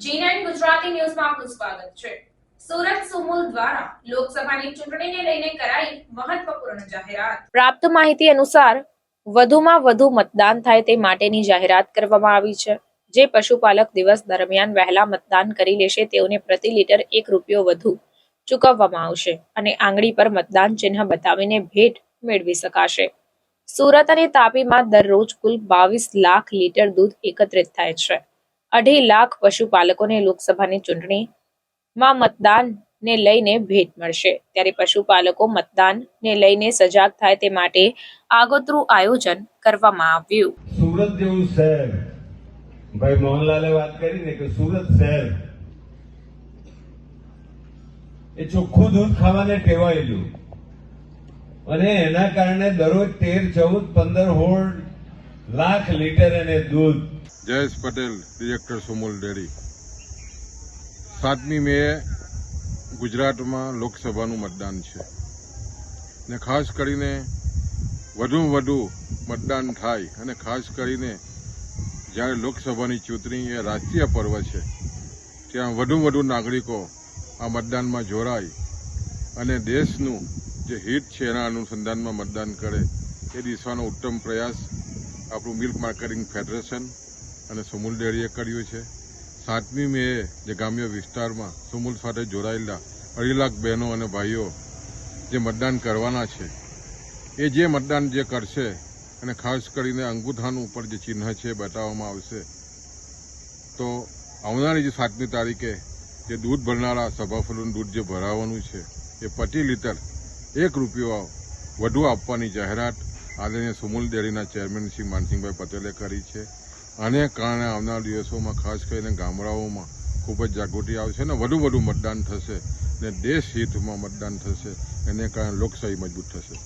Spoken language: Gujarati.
G9 ગુજરાતી ન્યૂઝમાં આપનું સ્વાગત છે। સુરત સુમુલ દ્વારા લોકસભાની ચૂંટણીને લઈને કરાઈ મહત્વપૂર્ણ જાહેરાત। પ્રાપ્ત માહિતી અનુસાર વધુમાં વધુ મતદાન થાય તે માટેની જાહેરાત કરવામાં આવી છે। જે પશુપાલક દિવસ દરમિયાન વહેલા મતદાન કરી લેશે તેઓને પ્રતિ લીટર ₹1 વધુ ચૂકવવામાં આવશે અને આંગળી પર મતદાન ચિહ્ન બતાવીને ભેટ મેળવી શકાશે। સુરત અને તાપીમાં દરરોજ કુલ 22 લાખ લીટર દૂધ એકત્રિત થાય છે। 2.5 લાખ પશુપાલકોને લોકસભાની ચૂંટણીમાં મતદાનને લઈને ભેટ મળશે। ત્યારે પશુપાલકો મતદાનને લઈને સજાગ થાય તે માટે આગોતરું આયોજન કરવામાં આવ્યું। સુરત જેવું શહેર, ભાઈ મોહનલાલે વાત કરી ને કે સુરત શહેર એ ચોખ્ખું દૂધ ખાવાને ટેવાયેલું અને એના કારણે દરરોજ 13, 14, 15, 16 લાખ લીટર એને દૂધ। Jayesh Patel, director Sumul dairy. 7મી મે ગુજરાતમાં લોકસભાનું મતદાન છે ને ખાસ કરીને વધુમાં વધુ મતદાન થાય અને ખાસ કરીને જ્યારે લોકસભાની ચૂંટણી એ રાષ્ટ્રીય પર્વ છે ત્યાં વધુમાં વધુ નાગરિકો આ મતદાનમાં જોડાય અને દેશનું જે હિત છે એના અનુસંધાનમાં મતદાન કરે એ દિશાનો ઉત્તમ પ્રયાસ આપણું મિલ્ક માર્કેટિંગ ફેડરેશન અને સુમુલ ડેરીએ કર્યું છે। 7મી મે જે ગ્રામ્ય વિસ્તારમાં સુમુલ સાથે જોડાયેલા 2.5 લાખ બહેનો અને ભાઈઓ જે મતદાન કરવાના છે એ જે મતદાન જે કરશે અને ખાસ કરીને અંગૂઠાનું ઉપર જે ચિહ્ન છે બતાવવામાં આવશે તો આવનારી જે 7મી તારીખે જે દૂધ ભરનારા સભાફળોનું દૂધ જે ભરાવાનું છે એ પ્રતિ લીટર ₹1 વધુ આપવાની જાહેરાત આદરણીય સુમુલ ડેરીના ચેરમેન શ્રી માનસિંહભાઈ પટેલે કરી છે। આને કારણે આવનાર દિવસોમાં ખાસ કરીને ગામડાઓમાં ખૂબ જ જાગૃતિ આવશે અને વધુ મતદાન થશે ને દેશ હિતમાં મતદાન થશે, એને કારણે લોકશાહી મજબૂત થશે।